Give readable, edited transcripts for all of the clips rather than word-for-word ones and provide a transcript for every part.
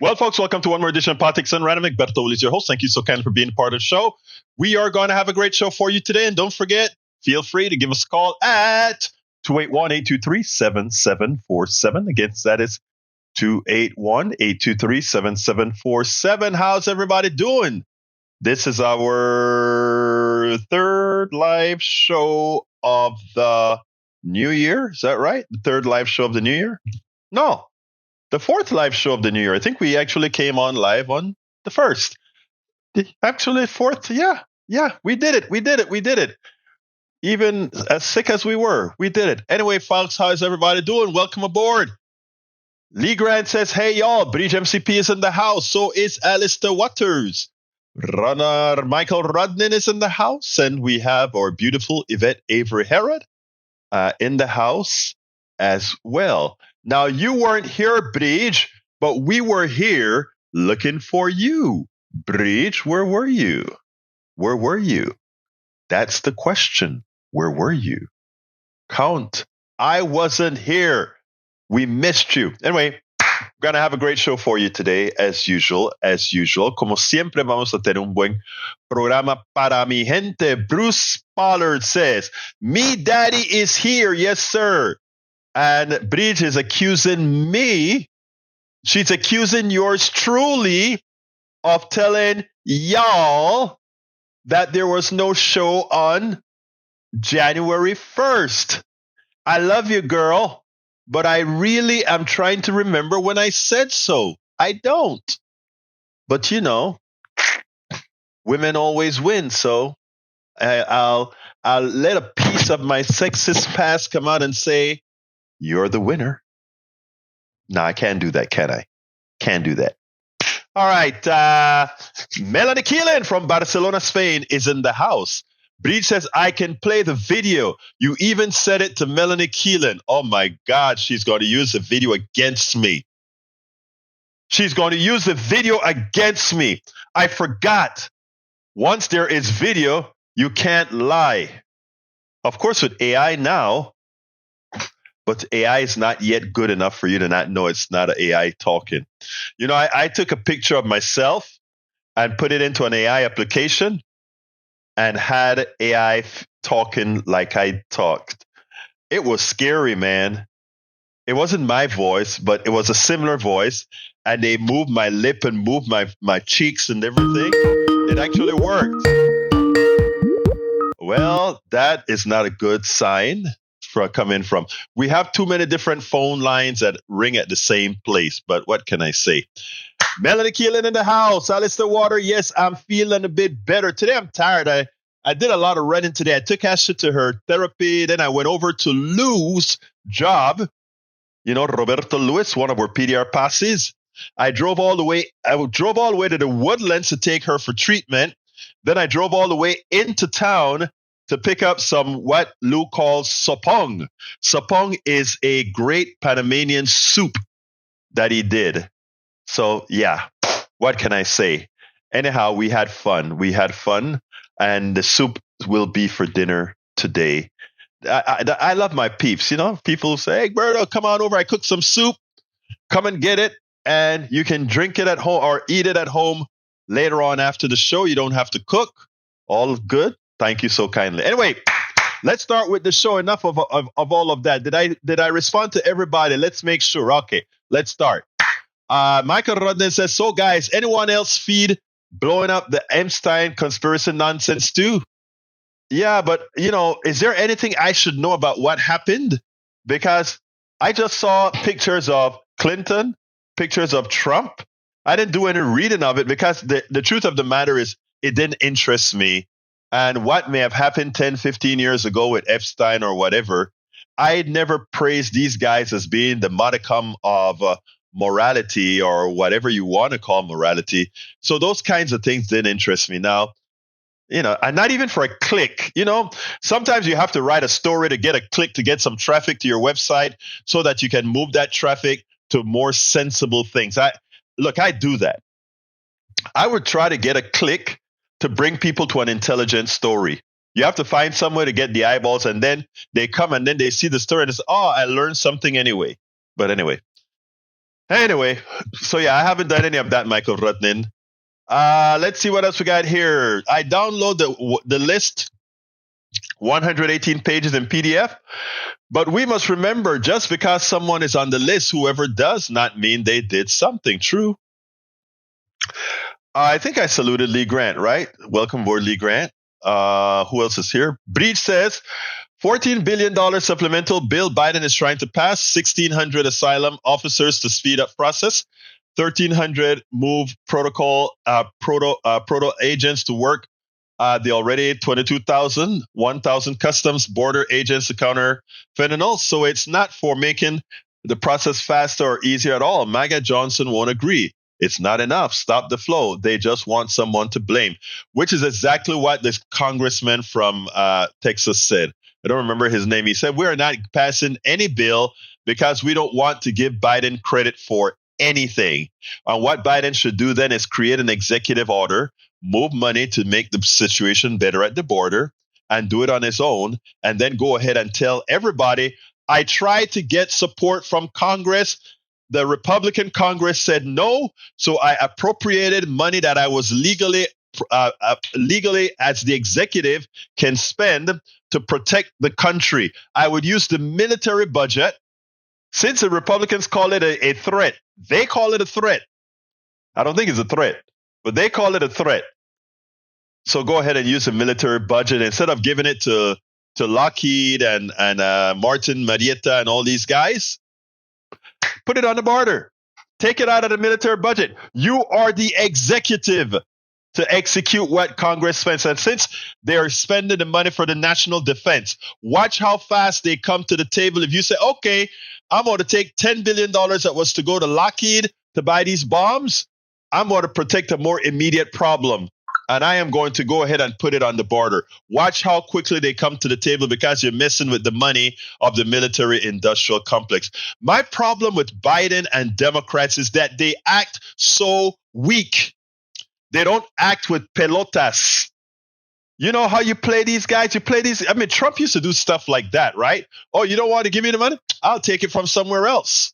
Well, folks, welcome to one more edition of Politics and Random. Berto is your host. Thank you so kindly for being part of the show. We are going to have a great show for you today. And don't forget, feel free to give us a call at 281-823-7747. Again, that is 281-823-7747. How's everybody doing? This is our third live show of the new year. Is that right? The third live show of the new year? No. The fourth live show of the new year. I think we actually came on live on the first. Actually, fourth. Yeah. We did it. Even as sick as we were, we did it. Anyway, folks, how's everybody doing? Welcome aboard. Lee Grant says, hey, y'all, Bridge MCP is in the house. So is Alistair Waters. Runner Michael Rodnin is in the house. And we have our beautiful Yvette Avery Herod in the house as well. Now, you weren't here, Bridge, but we were here looking for you. Bridge, where were you? Where were you? That's the question. Where were you? Count. I wasn't here. We missed you. Anyway, we're going to have a great show for you today, as usual. Como siempre, vamos a tener un buen programa para mi gente. Bruce Pollard says, me daddy is here. Yes, sir. And Bridge is accusing me. She's accusing yours truly of telling y'all that there was no show on January 1st. I love you, girl, but I really am trying to remember when I said so. I don't. But you know, women always win, so I'll let a piece of my sexist past come out and say, you're the winner. No, I can't do that, can I? Can't do that. All right. Melanie Keelan from Barcelona, Spain is in the house. Bridge says, I can play the video. You even said it to Melanie Keelan. Oh, my God. She's going to use the video against me. She's going to use the video against me. I forgot. Once there is video, you can't lie. Of course, with AI now, but AI is not yet good enough for you to not know it's not an AI talking. You know, I took a picture of myself and put it into an AI application and had AI talking like I talked. It was scary, man. It wasn't my voice, but it was a similar voice. And they moved my lip and moved my cheeks and everything. It actually worked. Well, that is not a good sign. Coming from. We have too many different phone lines that ring at the same place, but what can I say? Melanie Keelan in the house. Alistair Water. Yes, I'm feeling a bit better. Today I'm tired. I did a lot of running today. I took Ashley to her therapy. Then I went over to Lou's job. You know, Roberto Lewis, one of our PDR passes. I drove all the way to the Woodlands to take her for treatment. Then I drove all the way into town to pick up some what Lou calls sopong. Sopong is a great Panamanian soup that he did. So, yeah, what can I say? Anyhow, we had fun. And the soup will be for dinner today. I love my peeps. You know, people say, hey, Berto, come on over. I cooked some soup. Come and get it. And you can drink it at home or eat it at home later on after the show. You don't have to cook. All good. Thank you so kindly. Anyway, let's start with the show. Enough of all of that. Did I respond to everybody? Let's make sure. Okay, let's start. Michael Rodden says, so guys, anyone else feed blowing up the Epstein conspiracy nonsense too? Yeah, but you know, is there anything I should know about what happened? Because I just saw pictures of Clinton, pictures of Trump. I didn't do any reading of it because the truth of the matter is it didn't interest me. And what may have happened 10, 15 years ago with Epstein or whatever, I never praised these guys as being the modicum of morality or whatever you want to call morality. So those kinds of things didn't interest me. Now, you know, and not even for a click. You know, sometimes you have to write a story to get a click, to get some traffic to your website so that you can move that traffic to more sensible things. I do that. I would try to get a click to bring people to an intelligent story. You have to find somewhere to get the eyeballs, and then they come and then they see the story and it's, oh, I learned something anyway. But anyway, Anyway, so yeah, I haven't done any of that, Michael Rutnin. Let's see what else we got here. I download the list, 118 pages in PDF. But we must remember, just because someone is on the list, whoever does not mean they did something. True. I think I saluted Lee Grant, right? Welcome aboard, Lee Grant. Who else is here? Breach says, $14 billion supplemental bill Biden is trying to pass, 1,600 asylum officers to speed up process, 1,300 move proto agents to work. The already 22,000, 1,000 customs border agents to counter fentanyl. So it's not for making the process faster or easier at all. MAGA Johnson won't agree. It's not enough. Stop the flow. They just want someone to blame, which is exactly what this congressman from Texas said. I don't remember his name. He said, we're not passing any bill because we don't want to give Biden credit for anything. And what Biden should do then is create an executive order, move money to make the situation better at the border, and do it on his own, and then go ahead and tell everybody, I tried to get support from Congress. The Republican Congress said no, so I appropriated money that I was legally as the executive can spend to protect the country. I would use the military budget. Since the Republicans call it a threat, they call it a threat. I don't think it's a threat, but they call it a threat. So go ahead and use the military budget instead of giving it to Lockheed and Martin Marietta and all these guys. Put it on the border. Take it out of the military budget. You are the executive to execute what Congress spends. And since they're spending the money for the national defense, watch how fast they come to the table. If you say, okay, I'm going to take $10 billion that was to go to Lockheed to buy these bombs, I'm going to protect a more immediate problem. And I am going to go ahead and put it on the border. Watch how quickly they come to the table because you're messing with the money of the military industrial complex. My problem with Biden and Democrats is that they act so weak. They don't act with pelotas. You know how you play these guys? You play these. I mean, Trump used to do stuff like that, right? Oh, you don't want to give me the money? I'll take it from somewhere else.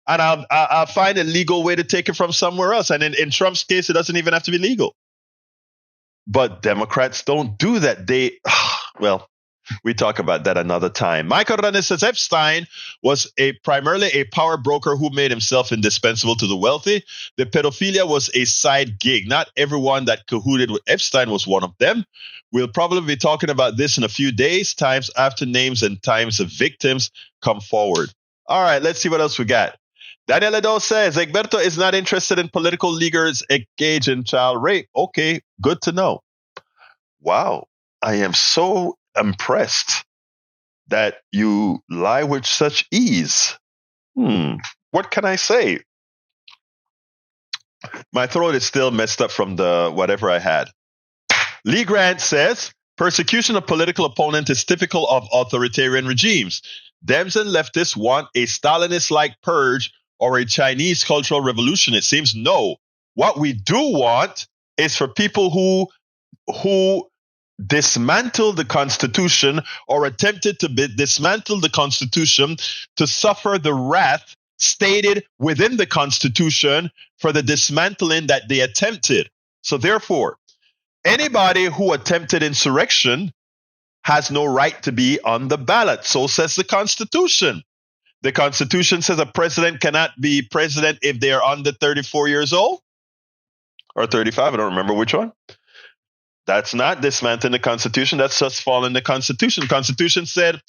And I'll find a legal way to take it from somewhere else. And in Trump's case, it doesn't even have to be legal. But Democrats don't do that. Well, we talk about that another time. Michael Rannes says Epstein was primarily a power broker who made himself indispensable to the wealthy. The pedophilia was a side gig. Not everyone that cahooted with Epstein was one of them. We'll probably be talking about this in a few days, times after names and times of victims come forward. All right, let's see what else we got. Daniel Edo says Egberto is not interested in political leaders engaged in child rape. Okay, good to know. Wow, I am so impressed that you lie with such ease. What can I say? My throat is still messed up from the whatever I had. Lee Grant says persecution of political opponent is typical of authoritarian regimes. Dems and leftists want a Stalinist-like purge or a Chinese cultural revolution. It seems no. What we do want is for people who dismantle the Constitution or attempted to dismantle the Constitution to suffer the wrath stated within the Constitution for the dismantling that they attempted. So therefore, anybody who attempted insurrection has no right to be on the ballot. So says the Constitution. The Constitution says a president cannot be president if they are under 34 years old or 35. I don't remember which one. That's not dismantling the Constitution. That's just following the Constitution. The Constitution said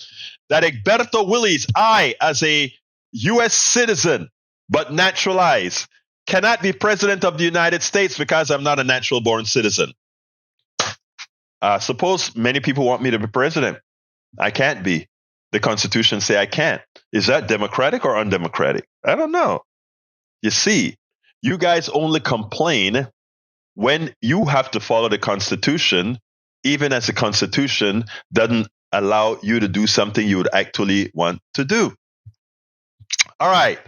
that Egberto Willies, I, as a U.S. citizen, but naturalized, cannot be president of the United States because I'm not a natural born citizen. Suppose many people want me to be president. I can't be. The Constitution say I can't. Is that democratic or undemocratic? I don't know. You see, you guys only complain when you have to follow the Constitution, even as the Constitution doesn't allow you to do something you would actually want to do. All right.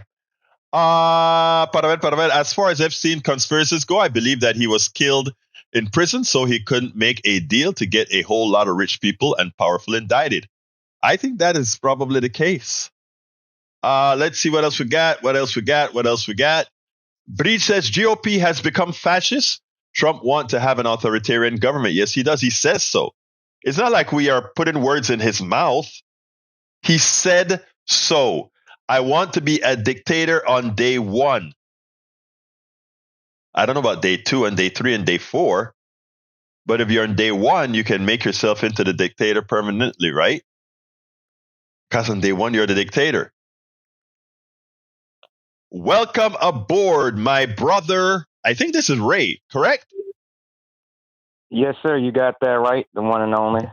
As far as Epstein conspiracies go, I believe that he was killed in prison so he couldn't make a deal to get a whole lot of rich people and powerful indicted. I think that is probably the case. Let's see what else we got. What else we got? Breed says GOP has become fascist. Trump want to have an authoritarian government. Yes, he does. He says so. It's not like we are putting words in his mouth. He said so. I want to be a dictator on day 1. I don't know about day 2 and day 3 and day 4. But if you're on day 1, you can make yourself into the dictator permanently, right? Because on day 1, you're the dictator. Welcome aboard, my brother. I think this is Ray, correct? Yes, sir. You got that right. The one and only.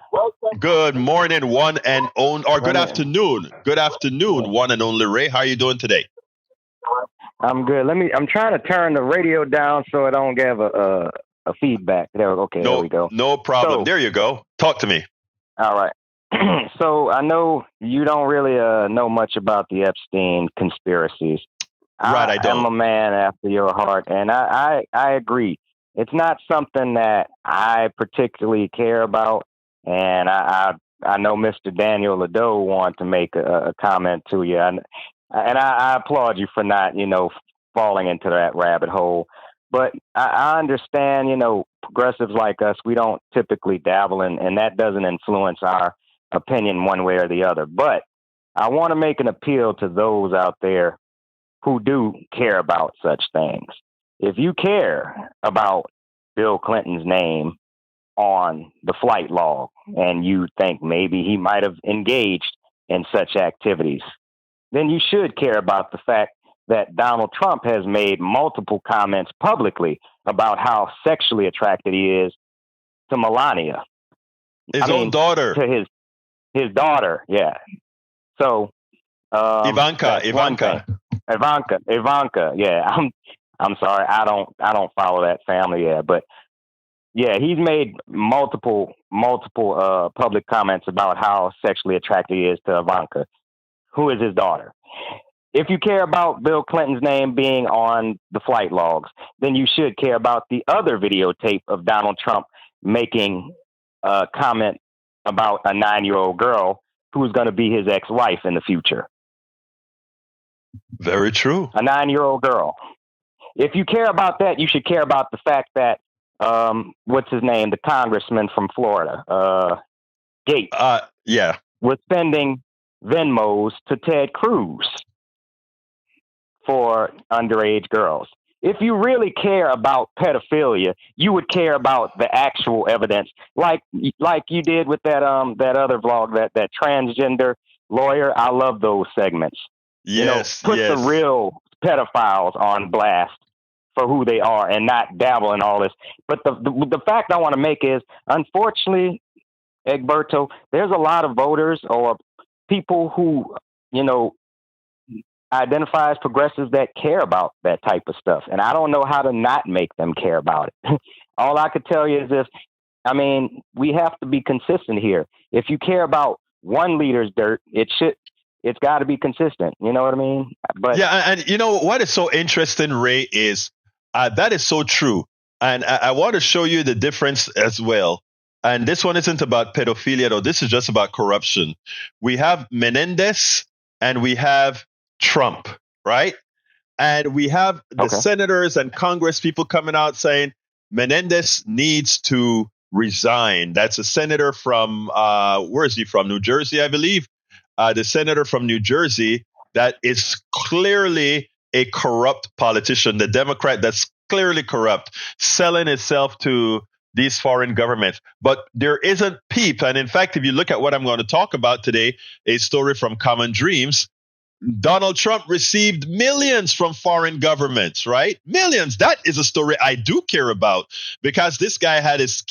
Good morning, one and only, or good afternoon. Good afternoon, one and only Ray. How are you doing today? I'm good. I'm trying to turn the radio down so I don't give a feedback. There we go. No problem. There you go. Talk to me. All right. So I know you don't really know much about the Epstein conspiracies. Right, I don't. I'm a man after your heart, and I agree. It's not something that I particularly care about, and I know Mr. Daniel Ladeau wanted to make a comment to you, and I applaud you for not, falling into that rabbit hole. But I understand, progressives like us, we don't typically dabble in, and that doesn't influence our opinion one way or the other. But I want to make an appeal to those out there who do care about such things. If you care about Bill Clinton's name on the flight log and you think maybe he might have engaged in such activities, then you should care about the fact that Donald Trump has made multiple comments publicly about how sexually attracted he is to Melania. His own daughter. To his daughter, yeah. So Ivanka, yeah. I'm sorry, I don't follow that family yet, but yeah, he's made multiple public comments about how sexually attracted he is to Ivanka, who is his daughter. If you care about Bill Clinton's name being on the flight logs, then you should care about the other videotape of Donald Trump making a comment about a 9-year-old girl who's going to be his ex-wife in the future. Very true. A 9-year-old girl. If you care about that, you should care about the fact that, what's his name, the congressman from Florida, Gates, was sending Venmos to Ted Cruz for underage girls. If you really care about pedophilia, you would care about the actual evidence, like you did with that other vlog, that transgender lawyer. I love those segments. Yes, put the real pedophiles on blast for who they are and not dabble in all this. But the fact I want to make is, unfortunately, Egberto, there's a lot of voters or people who, identify as progressives that care about that type of stuff. And I don't know how to not make them care about it. All I could tell you is this. We have to be consistent here. If you care about one leader's dirt, it's got to be consistent. You know what I mean? But yeah, and you know what is so interesting, Ray, is that is so true. And I want to show you the difference as well. And this one isn't about pedophilia, though. This is just about corruption. We have Menendez and we have Trump, right? And we have the senators and Congress people coming out saying Menendez needs to resign. That's a senator from, where is he from? New Jersey, I believe. The senator from New Jersey that is clearly a corrupt politician, the Democrat that's clearly corrupt, selling itself to these foreign governments. But there isn't peep. And in fact, if you look at what I'm going to talk about today, a story from Common Dreams, Donald Trump received millions from foreign governments, right? Millions. That is a story I do care about because this guy had his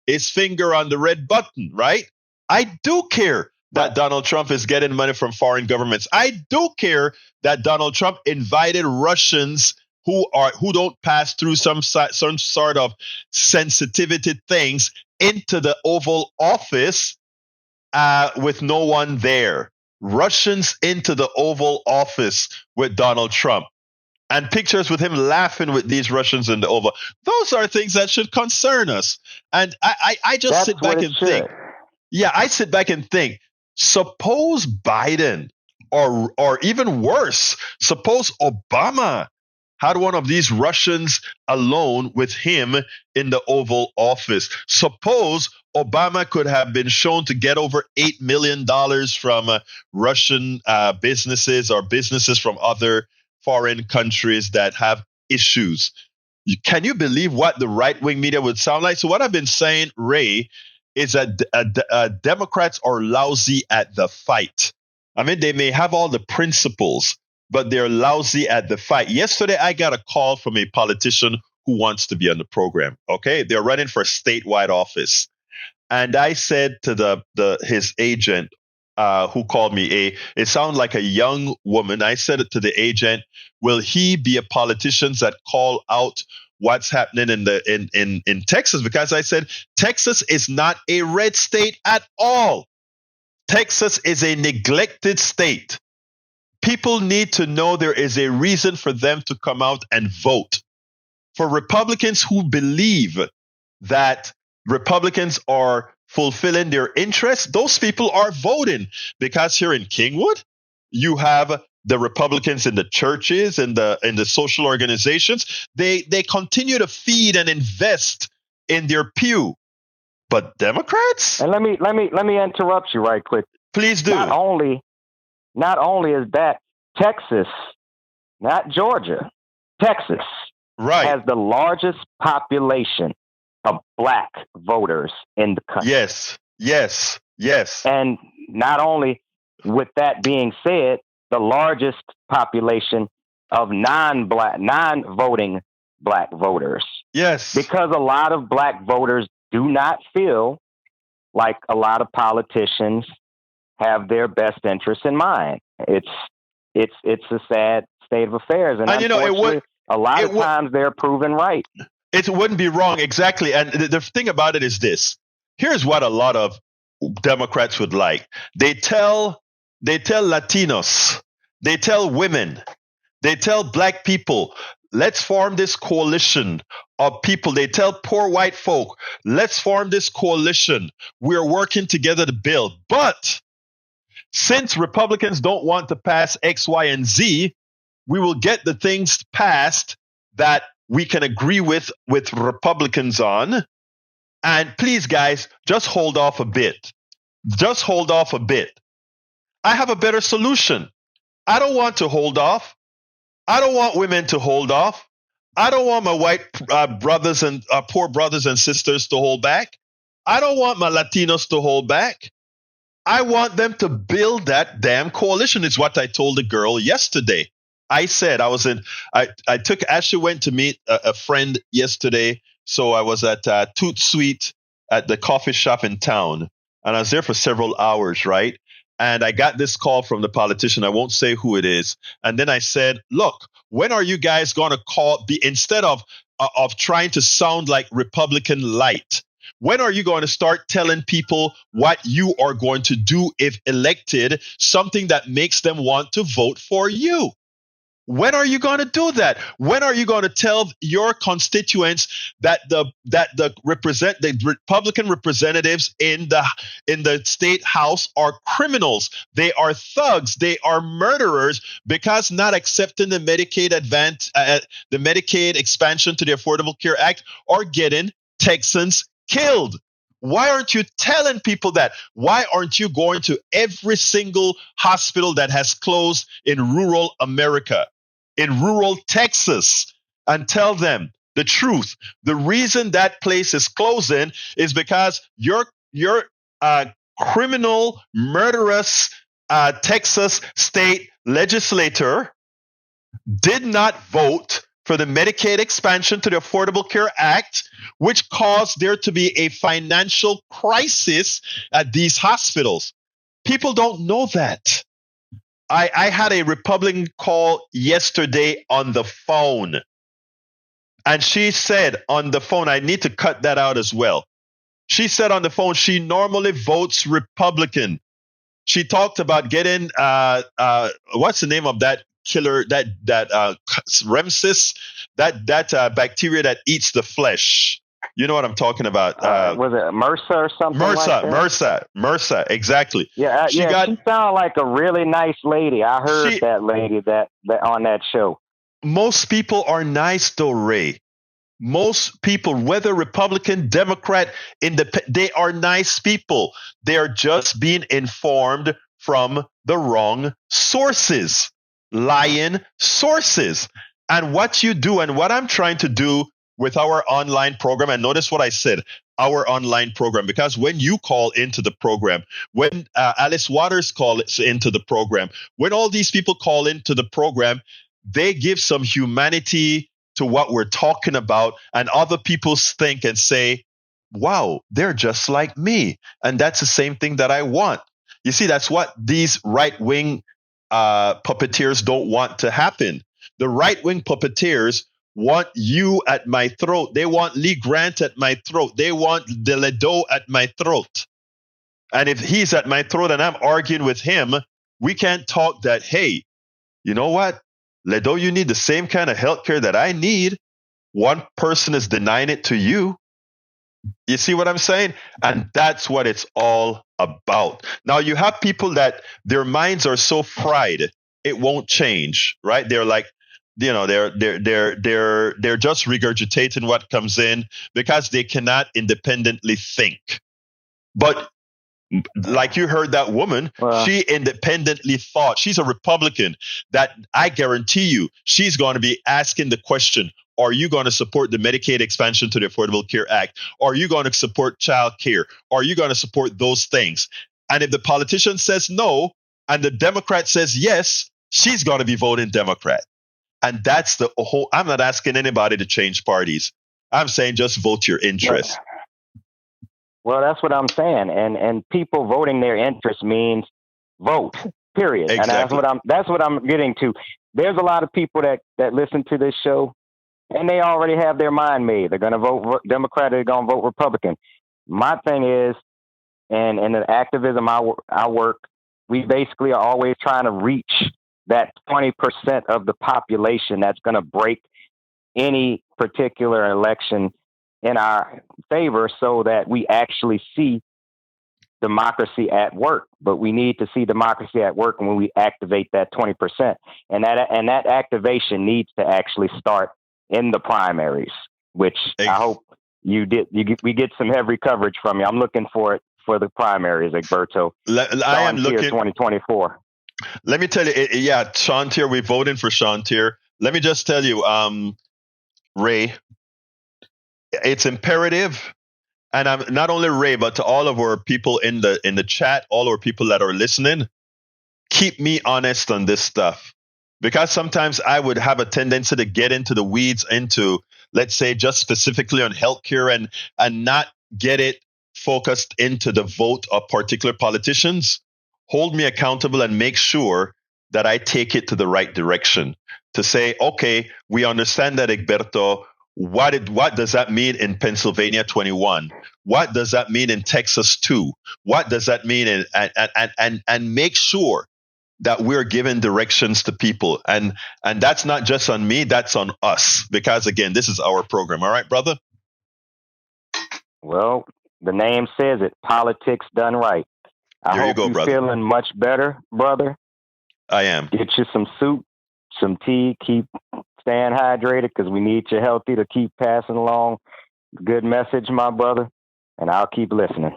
his finger on the red button, right? I do care that Donald Trump is getting money from foreign governments. I do care that Donald Trump invited Russians who don't pass through some sort of sensitivity things into the Oval Office with no one there. Russians into the Oval Office with Donald Trump and pictures with him laughing with these Russians in the Oval. Those are things that should concern us. And I just sit back and think. Yeah, I sit back and think, suppose Biden Or even worse, suppose Obama had one of these Russians alone with him in the Oval Office. Suppose Obama could have been shown to get over $8 million from Russian businesses or businesses from other foreign countries that have issues. Can you believe what the right wing media would sound like? So, what I've been saying, Ray, is that Democrats are lousy at the fight. I mean, they may have all the principles, but they're lousy at the fight. Yesterday, I got a call from a politician who wants to be on the program. Okay, they're running for statewide office, and I said to his agent, who called me, it sounded like a young woman. I said it to the agent, will he be a politician that call out what's happening in Texas? Because I said Texas is not a red state at all. Texas is a neglected state. People need to know there is a reason for them to come out and vote. For Republicans who believe that Republicans are fulfilling their interests, those people are voting. Because here in Kingwood, you have the Republicans in the churches and in the social organizations. They continue to feed and invest in their pew. But Democrats? And let me interrupt you right quick. Please do. Not only is that Texas, not Georgia, Texas right. has the largest population of black voters in the country. Yes. And not only, with that being said, the largest population of non-voting black voters. Yes. Because a lot of black voters do not feel like a lot of politicians have their best interests in mind. It's a sad state of affairs, and a lot of times they're proven right. It wouldn't be wrong, exactly. And the thing about it is this: here's what a lot of Democrats would like. They tell Latinos, they tell women, they tell black people, let's form this coalition of people. They tell poor white folk, let's form this coalition. We're working together to build. But since Republicans don't want to pass X, Y, and Z, we will get the things passed that we can agree with Republicans on. And please, guys, just hold off a bit. Just hold off a bit. I have a better solution. I don't want to hold off. I don't want women to hold off. I don't want my white brothers and poor brothers and sisters to hold back. I don't want my Latinos to hold back. I want them to build that damn coalition. It's what I told the girl yesterday. I said I actually went to meet a friend yesterday. So I was at Toot Sweet at the coffee shop in town, and I was there for several hours, right? And I got this call from the politician. I won't say who it is. And then I said, look, when are you guys going to instead of trying to sound like Republican light, when are you going to start telling people what you are going to do if elected, something that makes them want to vote for you? When are you going to do that? When are you going to tell your constituents that the Republican representatives in the state house are criminals? They are thugs. They are murderers because not accepting the Medicaid the Medicaid expansion to the Affordable Care Act are getting Texans killed. Why aren't you telling people that? Why aren't you going to every single hospital that has closed in rural America, in rural Texas, and tell them the truth? The reason that place is closing is because your criminal, murderous Texas state legislator did not vote for the Medicaid expansion to the Affordable Care Act, which caused there to be a financial crisis at these hospitals. People don't know that. I had a Republican call yesterday on the phone, and she said on the phone, I need to cut that out as well. She said on the phone she normally votes Republican. She talked about getting what's the name of that killer, that Remsis, that bacteria that eats the flesh. You know what I'm talking about? Was it Mercer or something like that? Mercer, exactly. Yeah, she sounded like a really nice lady. I heard that lady that on that show. Most people are nice, though, Ray. Most people, whether Republican, Democrat, Independent, they are nice people. They are just being informed from the wrong sources, lying sources. And what you do, and what I'm trying to do with our online program, and notice what I said, our online program, because when you call into the program, when Alice Waters calls into the program, when all these people call into the program, they give some humanity to what we're talking about, and other people think and say, wow, they're just like me. And that's the same thing that I want. You see, that's what these right-wing puppeteers don't want to happen. The right-wing puppeteers want you at my throat. They want Lee Grant at my throat. They want De Ledo at my throat. And if he's at my throat and I'm arguing with him, we can't talk that, hey, you know what? Ledo, you need the same kind of healthcare that I need. One person is denying it to you. You see what I'm saying? And that's what it's all about. Now you have people that their minds are so fried, it won't change, right? They're like, you know, they're just regurgitating what comes in because they cannot independently think. But like you heard that woman, she independently thought. She's a Republican. That I guarantee you, she's going to be asking the question, are you going to support the Medicaid expansion to the Affordable Care Act? Are you going to support child care? Are you going to support those things? And if the politician says no, and the Democrat says yes, she's going to be voting Democrat. And that's the whole, I'm not asking anybody to change parties. I'm saying just vote your interest. Well, that's what I'm saying, and people voting their interest means vote. Period. Exactly. And that's what I'm getting to. There's a lot of people that listen to this show, and they already have their mind made. They're going to vote Democrat. They're going to vote Republican. My thing is, and in the activism I work, we basically are always trying to reach that 20% of the population that's going to break any particular election in our favor so that we actually see democracy at work. But we need to see democracy at work when we activate that 20%. And that activation needs to actually start in the primaries, which I hope we get some heavy coverage from you. I'm looking for it for the primaries, Egberto. I am looking 2024. Let me tell you, Sean Tier, we're voting for Sean Tier. Let me just tell you, Ray, it's imperative, and I'm not only Ray, but to all of our people in the chat, all our people that are listening, keep me honest on this stuff, because sometimes I would have a tendency to get into the weeds, into, let's say, just specifically on healthcare, and not get it focused into the vote of particular politicians. Hold me accountable and make sure that I take it to the right direction to say, okay, we understand that, Egberto. What does that mean in Pennsylvania 21? What does that mean in Texas 2? What does that mean and make sure that we're giving directions to people. And that's not just on me, that's on us. Because again, this is our program. All right, brother? Well, the name says it, politics done right. I hope you're feeling much better, brother. I am. Get you some soup, some tea, keep staying hydrated because we need you healthy to keep passing along good message, my brother, and I'll keep listening.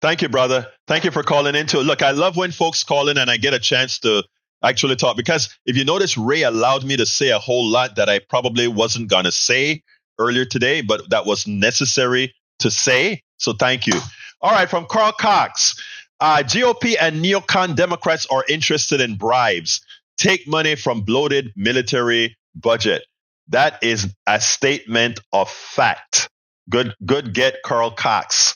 Thank you, brother. Thank you for calling into it. Look, I love when folks call in and I get a chance to actually talk, because if you notice, Ray allowed me to say a whole lot that I probably wasn't going to say earlier today, but that was necessary to say. So thank you. All right, from Carl Cox. GOP and neocon Democrats are interested in bribes. Take money from bloated military budget. That is a statement of fact. Good get, Carl Cox.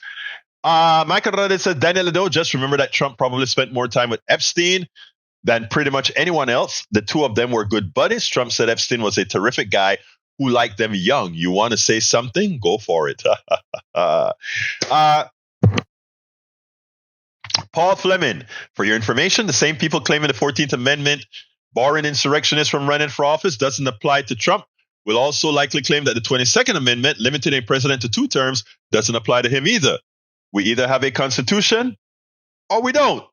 Michael Rodriguez says, Daniel Ledo, just remember that Trump probably spent more time with Epstein than pretty much anyone else. The two of them were good buddies. Trump said Epstein was a terrific guy who liked them young. You want to say something? Go for it. Paul Fleming, for your information, the same people claiming the 14th Amendment barring insurrectionists from running for office doesn't apply to Trump will also likely claim that the 22nd Amendment, limiting a president to 2 terms, doesn't apply to him either. We either have a constitution or we don't.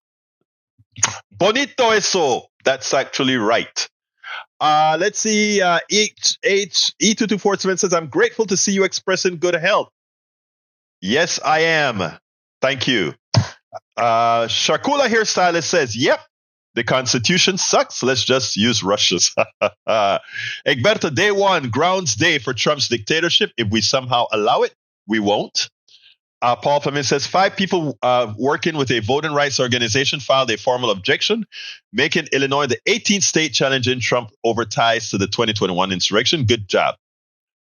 Bonito eso. That's actually right. Let's see. E224 says, I'm grateful to see you expressing good health. Yes, I am. Thank you. Sharkula Hairstylist says, yep, the Constitution sucks. Let's just use Russia's. Egberto, day one, grounds day for Trump's dictatorship. If we somehow allow it, we won't. Paul Fleming says 5 people working with a voting rights organization filed a formal objection, making Illinois the 18th state challenging Trump over ties to the 2021 insurrection. Good job.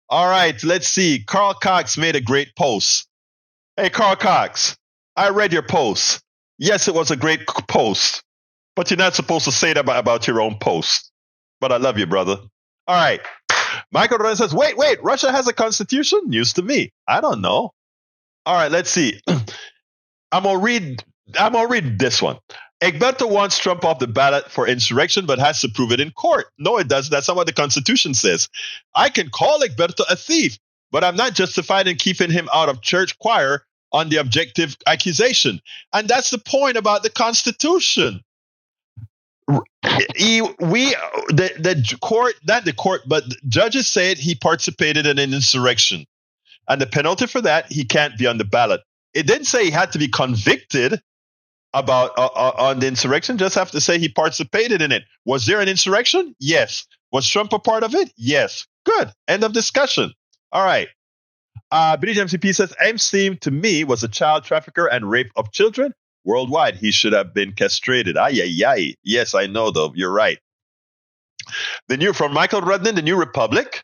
All right, let's see. Carl Cox made a great post. Hey, Carl Cox, I read your post. Yes, it was a great post, but you're not supposed to say that about your own post. But I love you, brother. All right. Michael Rodriguez says, wait, Russia has a constitution? News to me. I don't know. All right, let's see. I'm gonna read this one. Egberto wants Trump off the ballot for insurrection, but has to prove it in court. No, it doesn't. That's not what the Constitution says. I can call Egberto a thief, but I'm not justified in keeping him out of church choir on the objective accusation. And that's the point about the Constitution. The court, not the court, but the judges said he participated in an insurrection. And the penalty for that, he can't be on the ballot. It didn't say he had to be convicted about on the insurrection. Just have to say he participated in it. Was there an insurrection? Yes. Was Trump a part of it? Yes. Good. End of discussion. All right. British MCP says Epstein to me was a child trafficker and rape of children worldwide. He should have been castrated. Ay. Yes, I know though. You're right. From Michael Rudnin, The New Republic.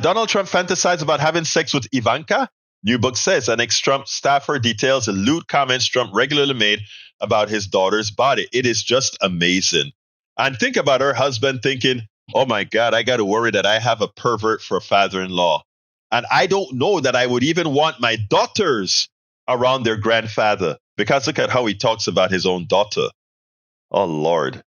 Donald Trump fantasized about having sex with Ivanka. New book says an ex-Trump staffer details the lewd comments Trump regularly made about his daughter's body. It is just amazing. And think about her husband thinking, oh my God, I got to worry that I have a pervert for a father-in-law. And I don't know that I would even want my daughters around their grandfather, because look at how he talks about his own daughter. Oh, Lord.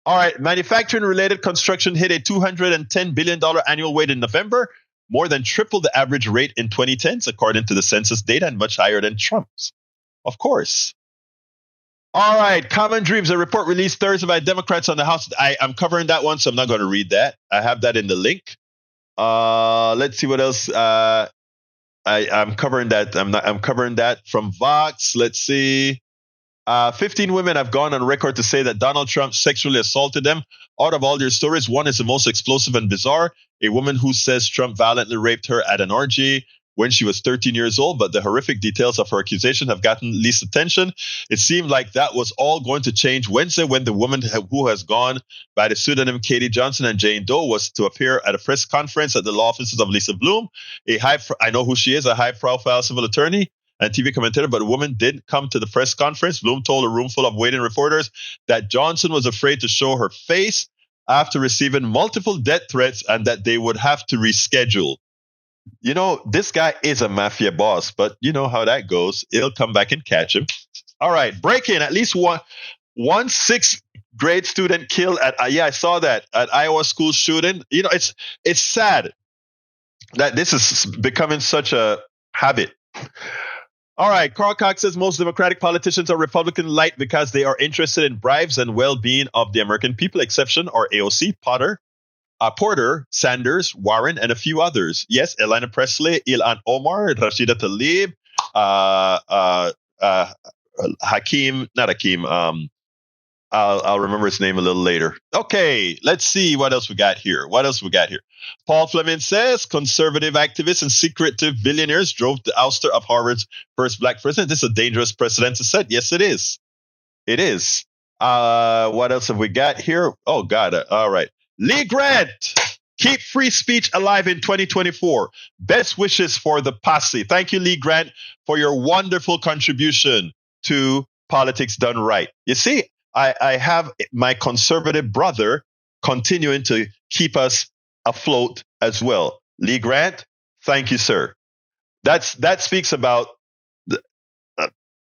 All right, manufacturing-related construction hit a $210 billion annual weight in November, more than triple the average rate in 2010s, according to the census data, and much higher than Trump's. Of course. All right, Common Dreams, a report released Thursday by Democrats on the House. I'm covering that one, so I'm not going to read that. I have that in the link. Let's see what else. I'm covering that. I'm covering that from Vox. Let's see. 15 women have gone on record to say that Donald Trump sexually assaulted them. Out of all their stories, one is the most explosive and bizarre. A woman who says Trump violently raped her at an orgy when she was 13 years old, but the horrific details of her accusation have gotten least attention. It seemed like that was all going to change Wednesday when the woman who has gone by the pseudonym Katie Johnson and Jane Doe was to appear at a press conference at the law offices of Lisa Bloom, I know who she is, a high-profile civil attorney and TV commentator, but the woman didn't come to the press conference. Bloom told a room full of waiting reporters that Johnson was afraid to show her face after receiving multiple death threats and that they would have to reschedule. You know, this guy is a mafia boss, but you know how that goes. It'll come back and catch him. All right, break-in. At least one sixth grade student killed at, I saw that, at Iowa school shooting. You know, it's sad that this is becoming such a habit. All right, Carl Cox says most Democratic politicians are Republican light because they are interested in bribes and well-being of the American people. Exception are AOC, Porter, Sanders, Warren, and a few others. Yes, Elena Presley, Ilhan Omar, Rashida Tlaib, I'll remember his name a little later. Okay, let's see what else we got here. Paul Fleming says conservative activists and secretive billionaires drove the ouster of Harvard's first black president. This is a dangerous precedent to set. Yes, it is. It is. What else have we got here? Oh, God. All right. Lee Grant, keep free speech alive in 2024. Best wishes for the posse. Thank you, Lee Grant, for your wonderful contribution to Politics Done Right. You see, I have my conservative brother continuing to keep us afloat as well. Lee Grant, thank you, sir. That speaks about,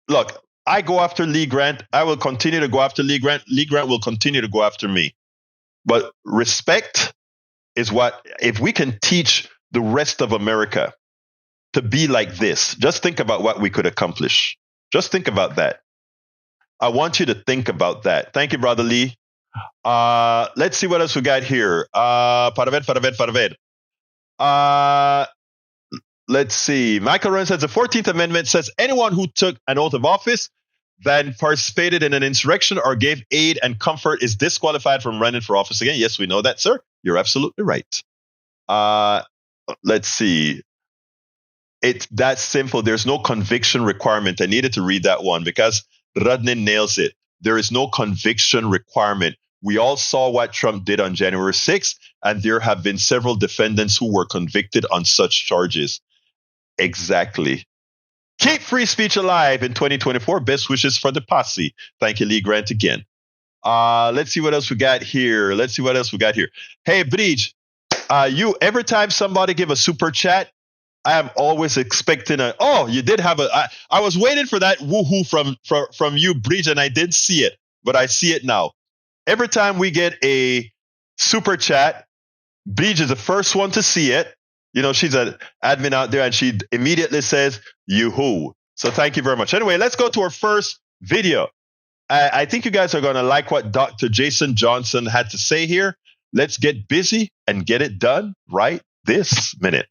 look, I go after Lee Grant. I will continue to go after Lee Grant. Lee Grant will continue to go after me. But respect is what, if we can teach the rest of America to be like this, just think about what we could accomplish. Just think about that. I want you to think about that. Thank you, Brother Lee. Let's see what else we got here. Parved. Let's see. Michael Ryan says the 14th Amendment says anyone who took an oath of office, then participated in an insurrection or gave aid and comfort is disqualified from running for office again. Yes, we know that, sir. You're absolutely right. Let's see. It's that simple. There's no conviction requirement. I needed to read that one because Rodney nails it. There is no conviction requirement. We all saw what Trump did on January 6th, and there have been several defendants who were convicted on such charges. Exactly. Keep free speech alive in 2024. Best wishes for the posse. Thank you, Lee Grant, again. Let's see what else we got here. Hey, Bridge, you every time somebody give a super chat, I am always expecting you did have I was waiting for that woohoo from you, Bridge, and I didn't see it, but I see it now. Every time we get a super chat, Bridge is the first one to see it. You know, she's an admin out there, and she immediately says, yoo-hoo. So thank you very much. Anyway, let's go to our first video. I think you guys are going to like what Dr. Jason Johnson had to say here. Let's get busy and get it done right this minute.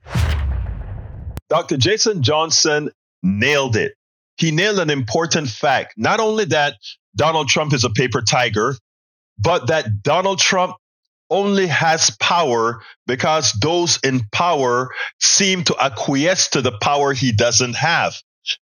Dr. Jason Johnson nailed it. He nailed an important fact. Not only that Donald Trump is a paper tiger, but that Donald Trump only has power because those in power seem to acquiesce to the power he doesn't have.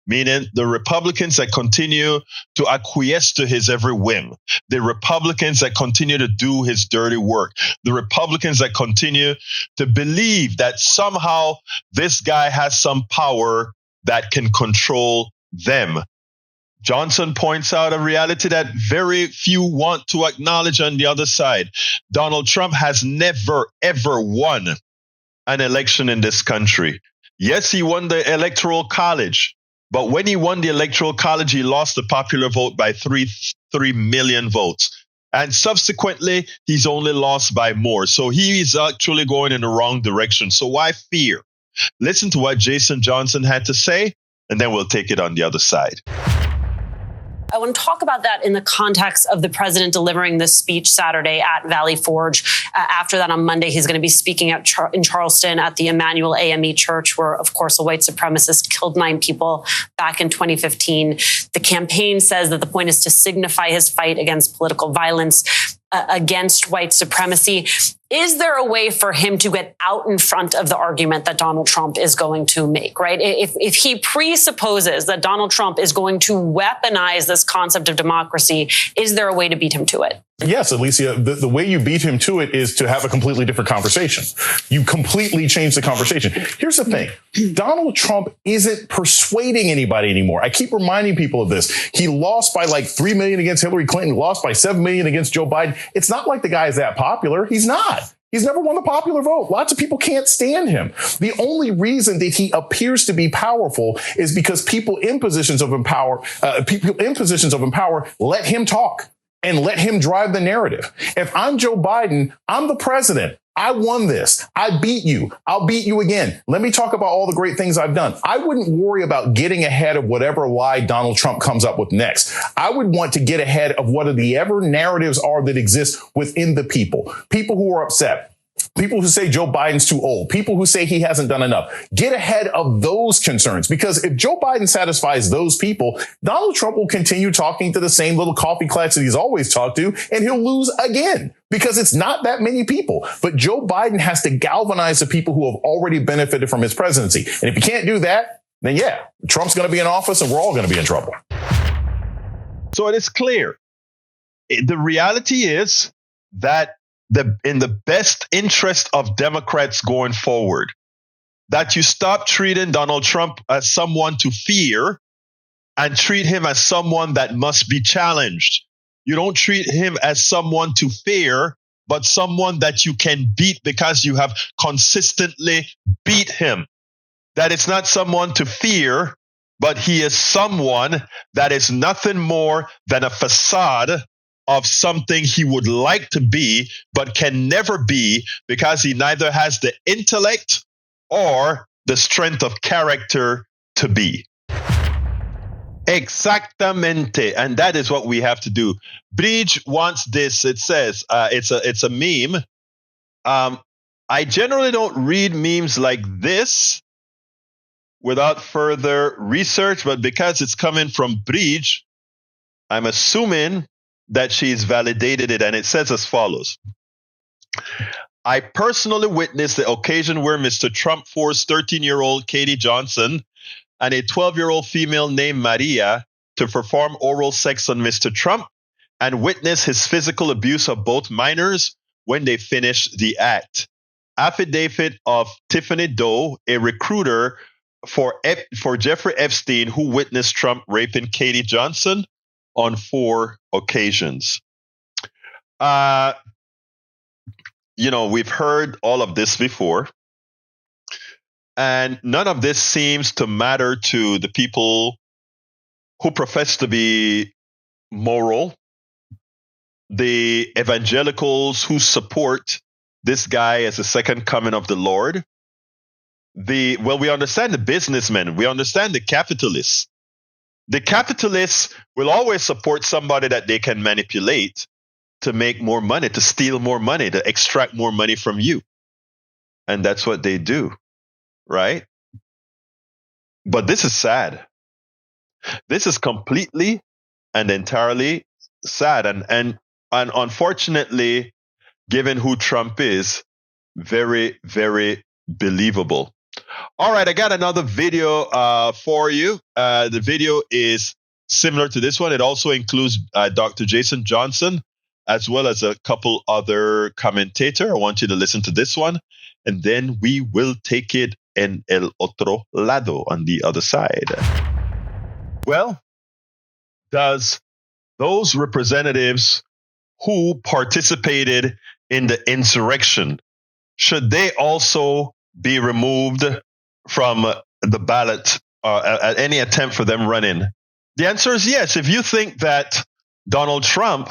Meaning the Republicans that continue to acquiesce to his every whim, the Republicans that continue to do his dirty work, the Republicans that continue to believe that somehow this guy has some power that can control them. Johnson points out a reality that very few want to acknowledge on the other side. Donald Trump has never, ever won an election in this country. Yes, he won the Electoral College. But when he won the Electoral College, he lost the popular vote by 3 million votes. And subsequently, he's only lost by more. So he is actually going in the wrong direction. So why fear? Listen to what Jason Johnson had to say, and then we'll take it on the other side. I want to talk about that in the context of the president delivering this speech Saturday at Valley Forge. After that, on Monday, he's going to be speaking in Charleston at the Emmanuel AME Church, where, of course, a white supremacist killed 9 people back in 2015. The campaign says that the point is to signify his fight against political violence, against white supremacy. Is there a way for him to get out in front of the argument that Donald Trump is going to make, right? If he presupposes that Donald Trump is going to weaponize this concept of democracy, is there a way to beat him to it? Yes, Alicia, the way you beat him to it is to have a completely different conversation. You completely change the conversation. Here's the thing. Donald Trump isn't persuading anybody anymore. I keep reminding people of this. He lost by like 3 million against Hillary Clinton, lost by 7 million against Joe Biden. It's not like the guy is that popular. He's not. He's never won the popular vote. Lots of people can't stand him. The only reason that he appears to be powerful is because people in positions of power let him talk and let him drive the narrative. If I'm Joe Biden, I'm the president. I won this. I beat you. I'll beat you again. Let me talk about all the great things I've done. I wouldn't worry about getting ahead of whatever lie Donald Trump comes up with next. I would want to get ahead of what the ever narratives are that exist within the people who are upset. People who say Joe Biden's too old, people who say he hasn't done enough. Get ahead of those concerns, because if Joe Biden satisfies those people, Donald Trump will continue talking to the same little coffee klutz that he's always talked to, and he'll lose again because it's not that many people. But Joe Biden has to galvanize the people who have already benefited from his presidency. And if you can't do that, then yeah, Trump's going to be in office and we're all going to be in trouble. So it is clear. The reality is that in the best interest of Democrats going forward, that you stop treating Donald Trump as someone to fear and treat him as someone that must be challenged. You don't treat him as someone to fear, but someone that you can beat because you have consistently beat him. That it's not someone to fear, but he is someone that is nothing more than a facade of something he would like to be, but can never be because he neither has the intellect or the strength of character to be. Exactamente. And that is what we have to do. Bridge wants this. It says, it's a meme. I generally don't read memes like this without further research, but because it's coming from Bridge, I'm assuming that she's validated it. And it says as follows. I personally witnessed the occasion where Mr. Trump forced 13-year-old Katie Johnson and a 12-year-old female named Maria to perform oral sex on Mr. Trump and witness his physical abuse of both minors when they finished the act. Affidavit of Tiffany Doe, a recruiter for Jeffrey Epstein, who witnessed Trump raping Katie Johnson on 4 occasions. We've heard all of this before. And none of this seems to matter to the people who profess to be moral, the evangelicals who support this guy as the second coming of the Lord. We understand the businessmen. We understand the capitalists. The capitalists will always support somebody that they can manipulate to make more money, to steal more money, to extract more money from you. And that's what they do. Right? But this is sad. This is completely and entirely sad. And unfortunately, given who Trump is, very, very believable. All right, I got another video for you. The video is similar to this one. It also includes Dr. Jason Johnson, as well as a couple other commentators. I want you to listen to this one, and then we will take it en el otro lado, on the other side. Well, does those representatives who participated in the insurrection, should they also be removed from the ballot at any attempt for them running? The answer is yes. If you think that Donald Trump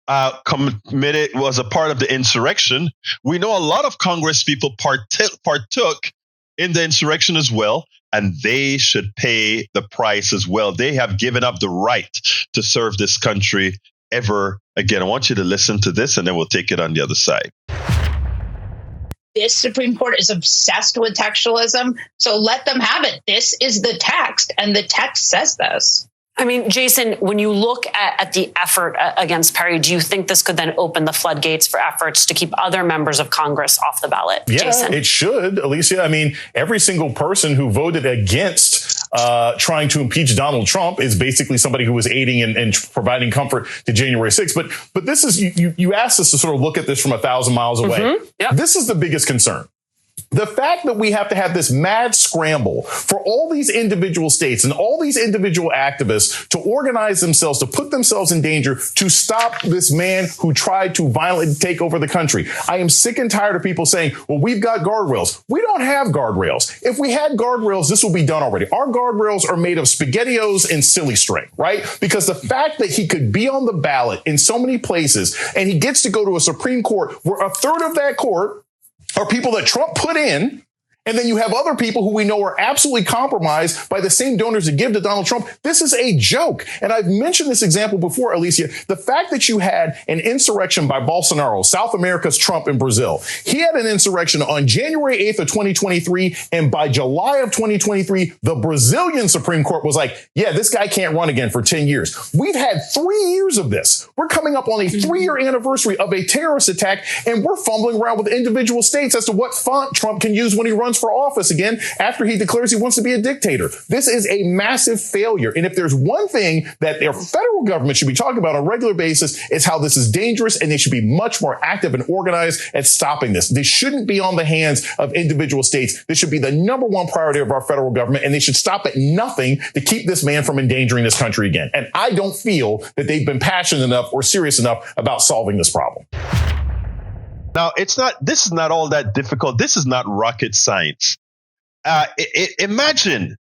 was a part of the insurrection, we know a lot of Congress people partook in the insurrection as well, and they should pay the price as well. They have given up the right to serve this country ever again. I want you to listen to this, and then we'll take it on the other side. This Supreme Court is obsessed with textualism, so let them have it. This is the text, and the text says this. I mean, Jason, when you look at the effort against Perry, do you think this could then open the floodgates for efforts to keep other members of Congress off the ballot? Yeah, Jason? It should, Alicia. I mean, every single person who voted against trying to impeach Donald Trump is basically somebody who was aiding and providing comfort to January 6th. But this is, you asked us to sort of look at this from 1,000 miles away. Mm-hmm. Yep. This is the biggest concern. The fact that we have to have this mad scramble for all these individual states and all these individual activists to organize themselves, to put themselves in danger, to stop this man who tried to violently take over the country. I am sick and tired of people saying, well, we've got guardrails. We don't have guardrails. If we had guardrails, this would be done already. Our guardrails are made of SpaghettiOs and silly string, right? Because the fact that he could be on the ballot in so many places and he gets to go to a Supreme Court where a third of that court are people that Trump put in, and then you have other people who we know are absolutely compromised by the same donors that give to Donald Trump. This is a joke. And I've mentioned this example before, Alicia. The fact that you had an insurrection by Bolsonaro, South America's Trump in Brazil. He had an insurrection on January 8th of 2023. And by July of 2023, the Brazilian Supreme Court was like, yeah, this guy can't run again for 10 years. We've had 3 years of this. We're coming up on a 3-year anniversary of a terrorist attack, and we're fumbling around with individual states as to what font Trump can use when he runs for office again after he declares he wants to be a dictator. This is a massive failure. And if there's one thing that their federal government should be talking about on a regular basis, it's how this is dangerous, and they should be much more active and organized at stopping this. This shouldn't be on the hands of individual states. This should be the number one priority of our federal government, and they should stop at nothing to keep this man from endangering this country again. And I don't feel that they've been passionate enough or serious enough about solving this problem. Now, this is not all that difficult. This is not rocket science. Imagine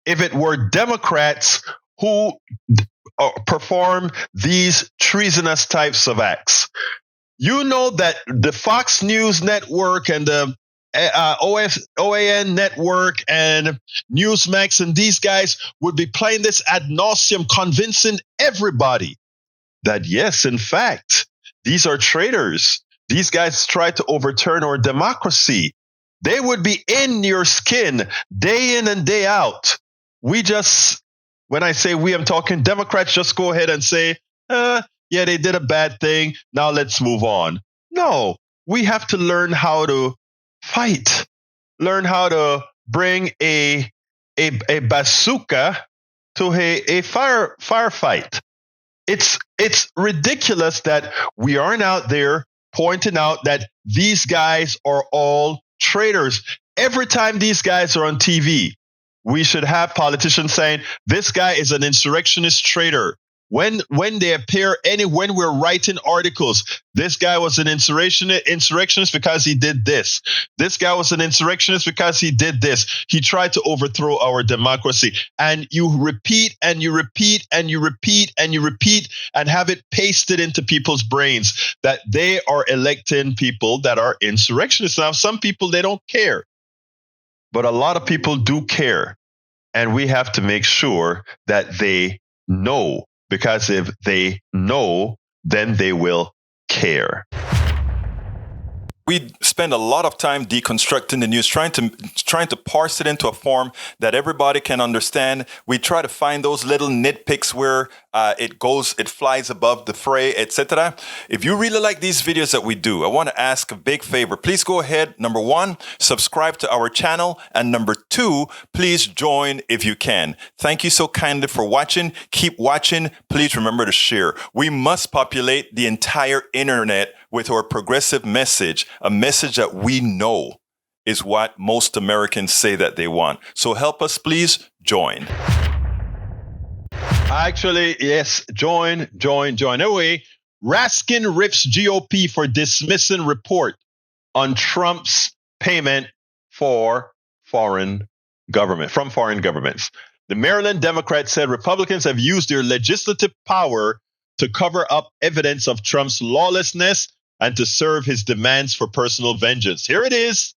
if it were Democrats who perform these treasonous types of acts. You know that the Fox News network and the OAN network and Newsmax and these guys would be playing this ad nauseum, convincing everybody that yes, in fact, these are traitors. These guys try to overturn our democracy. They would be in your skin day in and day out. When I say we, I'm talking Democrats, just go ahead and say, yeah, they did a bad thing. Now let's move on. No, we have to learn how to fight, learn how to bring a bazooka to a firefight. It's ridiculous that we aren't out there pointing out that these guys are all traitors. Every time these guys are on TV, we should have politicians saying, this guy is an insurrectionist traitor. When they appear when we're writing articles, this guy was an insurrectionist because he did this. This guy was an insurrectionist because he did this. He tried to overthrow our democracy. And you repeat and you repeat and you repeat and you repeat and have it pasted into people's brains that they are electing people that are insurrectionists. Now, some people, they don't care. But a lot of people do care. And we have to make sure that they know. Because if they know, then they will care. We spend a lot of time deconstructing the news, trying to parse it into a form that everybody can understand. We try to find those little nitpicks where it flies above the fray, etc. If you really like these videos that we do, I want to ask a big favor. Please go ahead. Number one, subscribe to our channel. And number two, please join if you can. Thank you so kindly for watching. Keep watching. Please remember to share. We must populate the entire internet with our progressive message, a message that we know is what most Americans say that they want. So help us, please join. Actually, yes, join. Anyway, Raskin rips GOP for dismissing report on Trump's payment from foreign governments. The Maryland Democrats said Republicans have used their legislative power to cover up evidence of Trump's lawlessness and to serve his demands for personal vengeance. Here it is.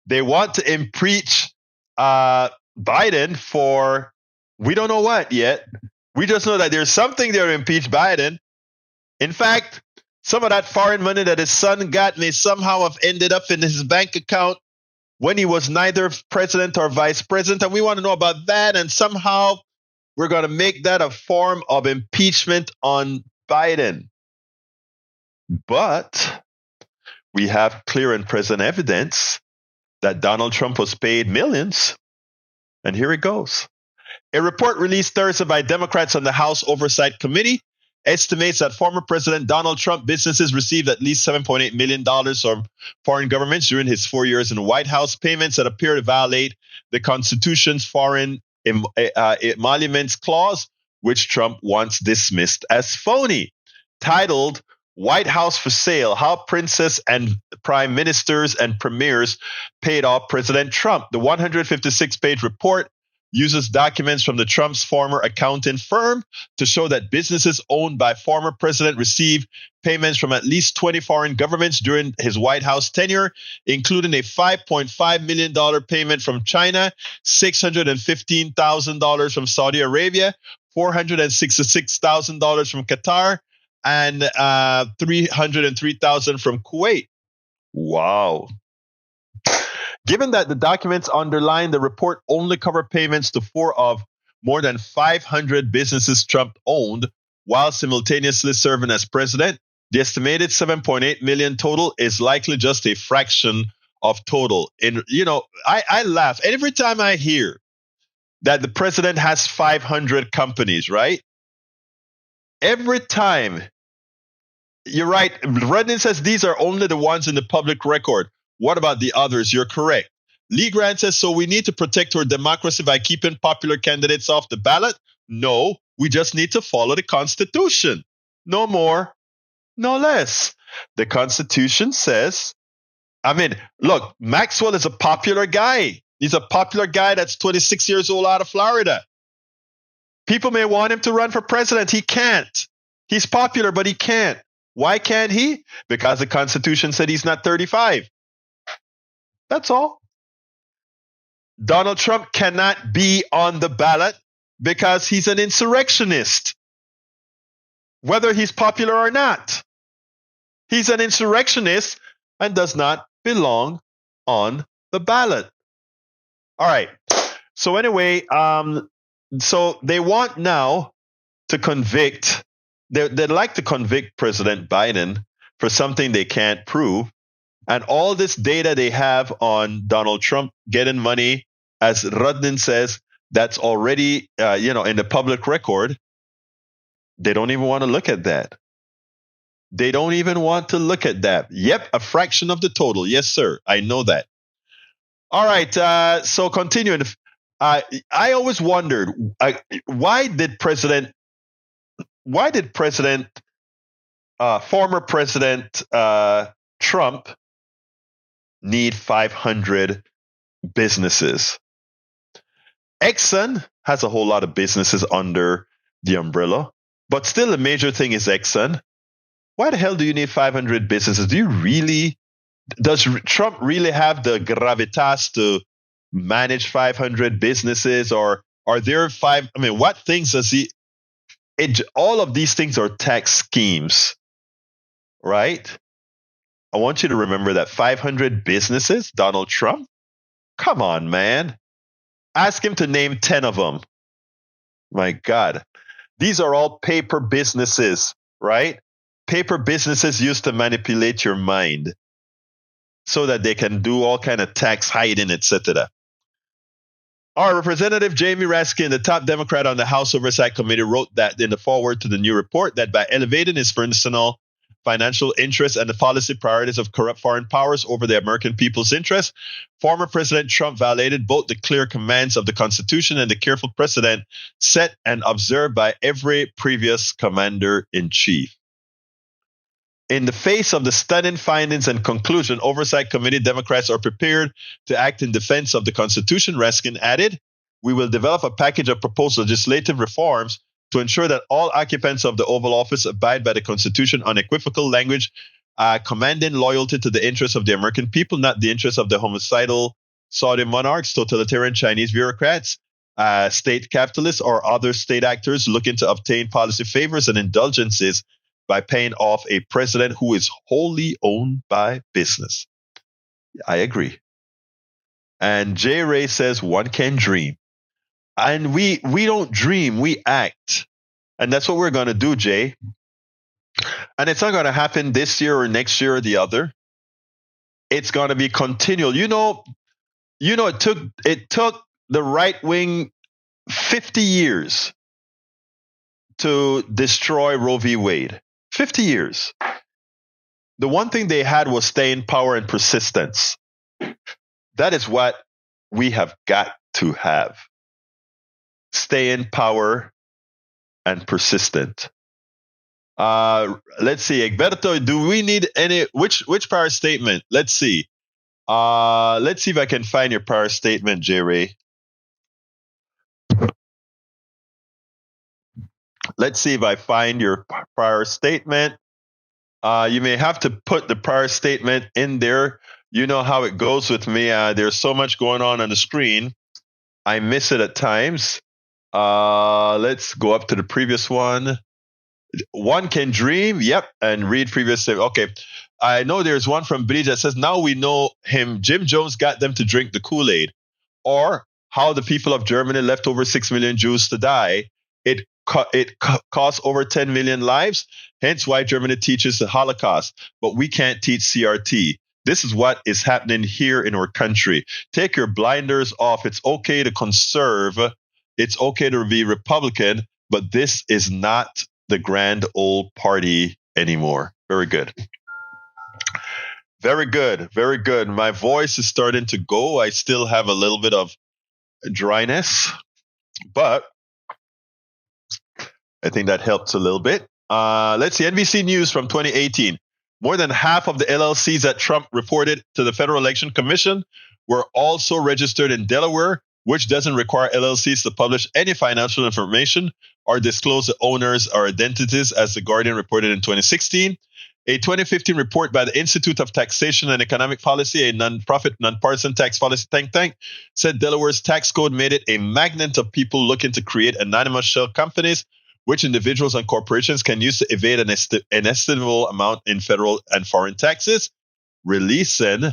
They want to impeach Biden for, we don't know what yet. We just know that there's something there to impeach Biden. In fact, some of that foreign money that his son got may somehow have ended up in his bank account when he was neither president or vice president. And we want to know about that. And somehow we're going to make that a form of impeachment on Biden. But we have clear and present evidence that Donald Trump was paid millions. And here it goes. A report released Thursday by Democrats on the House Oversight Committee estimates that former President Donald Trump businesses received at least $7.8 million from foreign governments during his 4 years in the White House, payments that appear to violate the Constitution's foreign emoluments clause, which Trump once dismissed as phony. Titled White House for Sale, How Princes and Prime Ministers and Premiers Paid Off President Trump. The 156-page report uses documents from the Trump's former accounting firm to show that businesses owned by former president received payments from at least 20 foreign governments during his White House tenure, including a $5.5 million payment from China, $615,000 from Saudi Arabia, $466,000 from Qatar, and $303,000 from Kuwait. Wow. Given that the documents underlying the report only cover payments to 4 of more than 500 businesses Trump owned while simultaneously serving as president, the estimated $7.8 million total is likely just a fraction of total. I laugh every time I hear that the president has 500 companies, right? Every time. You're right. Redden says these are only the ones in the public record. What about the others? You're correct. Lee Grant says, so we need to protect our democracy by keeping popular candidates off the ballot? No, we just need to follow the Constitution. No more, no less. The Constitution says, look, Maxwell is a popular guy. He's a popular guy that's 26 years old out of Florida. People may want him to run for president. He can't. He's popular, but he can't. Why can't he? Because the Constitution said he's not 35. That's all. Donald Trump cannot be on the ballot because he's an insurrectionist, whether he's popular or not. He's an insurrectionist and does not belong on the ballot. All right. So anyway, so they want now to convict, they'd like to convict President Biden for something they can't prove. And all this data they have on Donald Trump getting money, as Rudnin says, that's already, in the public record. They don't even want to look at that. They don't even want to look at that. Yep, a fraction of the total. Yes, sir. I know that. All right. So continuing, I always wondered why did former President Trump need 500 businesses? Exxon has a whole lot of businesses under the umbrella, but still the major thing is Exxon. Why the hell do you need 500 businesses? Does Trump really have the gravitas to manage 500 businesses, or are there what things does he, all of these things are tax schemes, right? I want you to remember that 500 businesses, Donald Trump? Come on, man. Ask him to name 10 of them. My God. These are all paper businesses, right? Paper businesses used to manipulate your mind so that they can do all kind of tax hiding, etc. Our Representative Jamie Raskin, the top Democrat on the House Oversight Committee, wrote that in the foreword to the new report that by elevating his personal financial interests and the policy priorities of corrupt foreign powers over the American people's interests, former President Trump violated both the clear commands of the Constitution and the careful precedent set and observed by every previous commander-in-chief. In the face of the stunning findings and conclusion, Oversight Committee Democrats are prepared to act in defense of the Constitution, Raskin added. We will develop a package of proposed legislative reforms to ensure that all occupants of the Oval Office abide by the Constitution unequivocal language, commanding loyalty to the interests of the American people, not the interests of the homicidal Saudi monarchs, totalitarian Chinese bureaucrats, state capitalists, or other state actors looking to obtain policy favors and indulgences by paying off a president who is wholly owned by business. I agree. And Jay Ray says one can dream. And we don't dream, we act. And that's what we're going to do, Jay. And it's not going to happen this year or next year or the other. It's going to be continual. It took the right wing 50 years to destroy Roe v. Wade. 50 years. The one thing they had was staying power and persistence. That is what we have got to have. Stay in power and persistent. Let's see, Egberto, do we need which prior statement? Let's see. Let's see if I can find your prior statement, J. Ray. Let's see if I find your prior statement. You may have to put the prior statement in there. You know how it goes with me. There's so much going on the screen. I miss it at times. Let's go up to the previous one. One can dream. Yep. And read previous. Okay. I know there's one from Bridge that says, now we know him. Jim Jones got them to drink the Kool-Aid. Or how the people of Germany left over 6 million Jews to die. It cost over 10 million lives. Hence why Germany teaches the Holocaust. But we can't teach CRT. This is what is happening here in our country. Take your blinders off. It's okay to conserve. It's okay to be Republican, but this is not the grand old party anymore. Very good. Very good. Very good. My voice is starting to go. I still have a little bit of dryness, but I think that helps a little bit. Let's see. NBC News from 2018. More than half of the LLCs that Trump reported to the Federal Election Commission were also registered in Delaware, which doesn't require LLCs to publish any financial information or disclose the owners or identities, as The Guardian reported in 2016. A 2015 report by the Institute of Taxation and Economic Policy, a non-profit, nonpartisan tax policy think tank, said Delaware's tax code made it a magnet of people looking to create anonymous shell companies, which individuals and corporations can use to evade an estimable amount in federal and foreign taxes. Releasing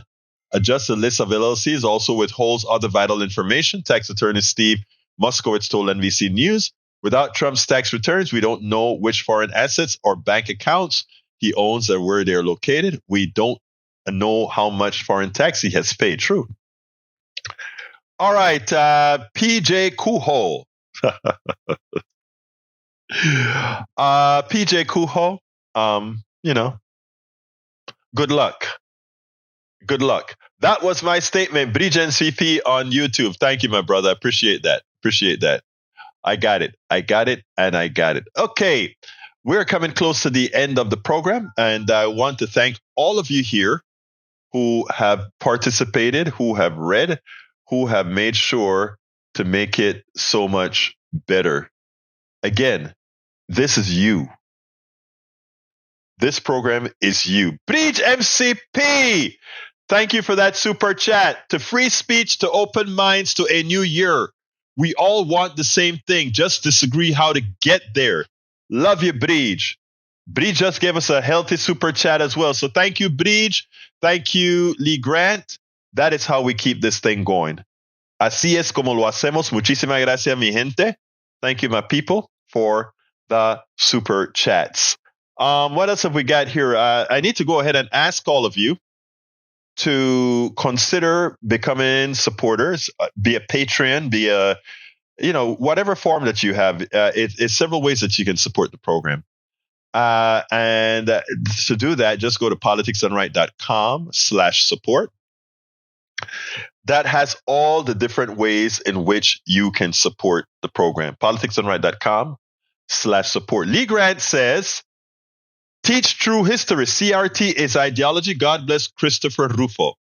adjust the list of LLCs also withholds other vital information, tax attorney Steve Moskowitz told NBC News. Without Trump's tax returns, we don't know which foreign assets or bank accounts he owns and where they're located. We don't know how much foreign tax he has paid. True. All right, PJ Kuho. PJ Kuho, good luck. Good luck. That was my statement. Bridge NCP on YouTube. Thank you, my brother. I appreciate that. I got it. And I got it. Okay. We're coming close to the end of the program, and I want to thank all of you here who have participated, who have read, who have made sure to make it so much better. Again, this is you. This program is you. Bridge MCP! Thank you for that super chat. To free speech, to open minds, to a new year. We all want the same thing, just disagree how to get there. Love you, Bridge. Bridge just gave us a healthy super chat as well. So thank you, Bridge. Thank you, Lee Grant. That is how we keep this thing going. Así es como lo hacemos. Muchísimas gracias, mi gente. Thank you, my people, for the super chats. What else have we got here? I need to go ahead and ask all of you to consider becoming supporters, be a Patreon, be a whatever form that you have. It's several ways that you can support the program. And to do that, just go to politicsdoneright.com/support. That has all the different ways in which you can support the program. politicsdoneright.com/support. Lee Grant says, teach true history. CRT is ideology. God bless Christopher Rufo.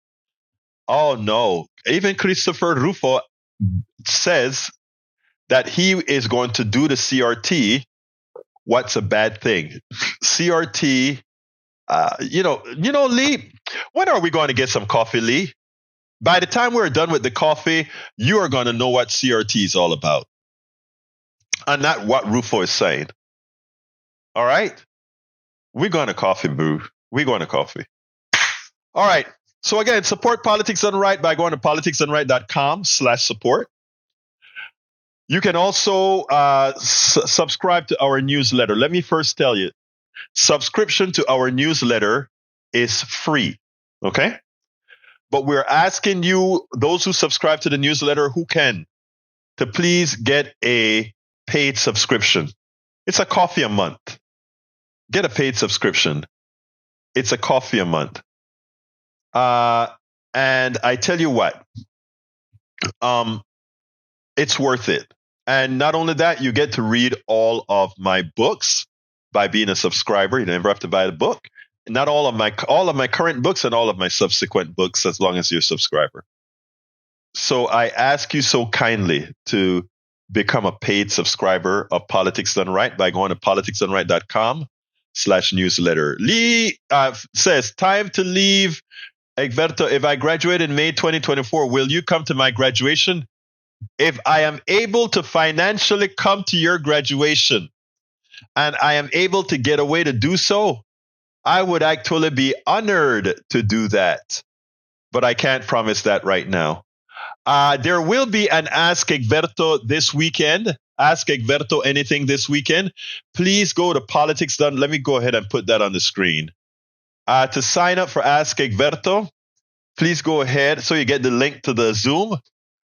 Oh, no. Even Christopher Rufo says that he is going to do the CRT. What's a bad thing? CRT, Lee, when are we going to get some coffee, Lee? By the time we're done with the coffee, you are going to know what CRT is all about. And not what Rufo is saying. All right? We're going to coffee, boo. We're going to coffee. All right. So again, support Politics Done Right by going to politicsdoneright.com/support. You can also subscribe to our newsletter. Let me first tell you, subscription to our newsletter is free, okay? But we're asking you, those who subscribe to the newsletter who can, to please get a paid subscription. It's a coffee a month. Get a paid subscription. It's a coffee a month. And I tell you what, it's worth it. And not only that, you get to read all of my books by being a subscriber. You never have to buy the book. Not all of my current books and all of my subsequent books, as long as you're a subscriber. So I ask you so kindly to become a paid subscriber of Politics Done Right by going to politicsdoneright.com/newsletter. Lee says, time to leave. Egberto, if I graduate in May 2024, will you come to my graduation? If I am able to financially come to your graduation and I am able to get away to do so, I would actually be honored to do that. But I can't promise that right now. There will be an Ask Egberto this weekend. Ask Egberto anything this weekend. Please go to Politics Done. Let me go ahead and put that on the screen. To sign up for Ask Egberto, please go ahead. So you get the link to the Zoom.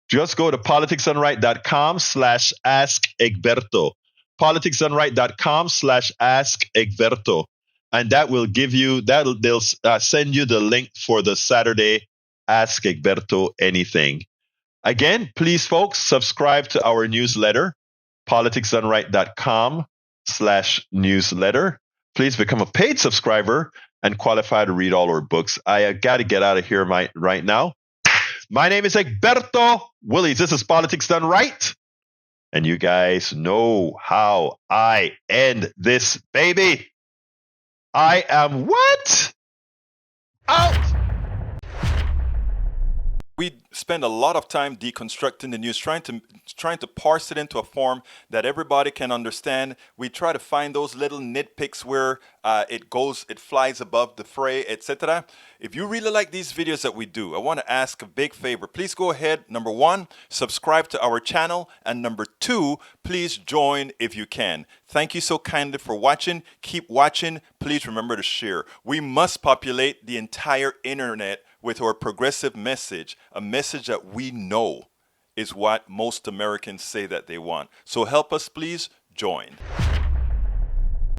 Just go to politicsdoneright.com/Ask Egberto. politicsdoneright.com/Ask Egberto. And that will give you, they'll send you the link for the Saturday Ask Egberto Anything. Again, please, folks, subscribe to our newsletter, politicsdoneright.com/newsletter. Please become a paid subscriber and qualify to read all our books. I got to get out of here right now. My name is Egberto Willies. This is Politics Done Right. And you guys know how I end this baby. I am what? Out! We spend a lot of time deconstructing the news, trying to parse it into a form that everybody can understand. We try to find those little nitpicks where it flies above the fray, etc. If you really like these videos that we do, I want to ask a big favor. Please go ahead. Number one, subscribe to our channel, and number two, please join if you can. Thank you so kindly for watching. Keep watching. Please remember to share. We must populate the entire internet with our progressive message, a message that we know is what most Americans say that they want. So help us, please join.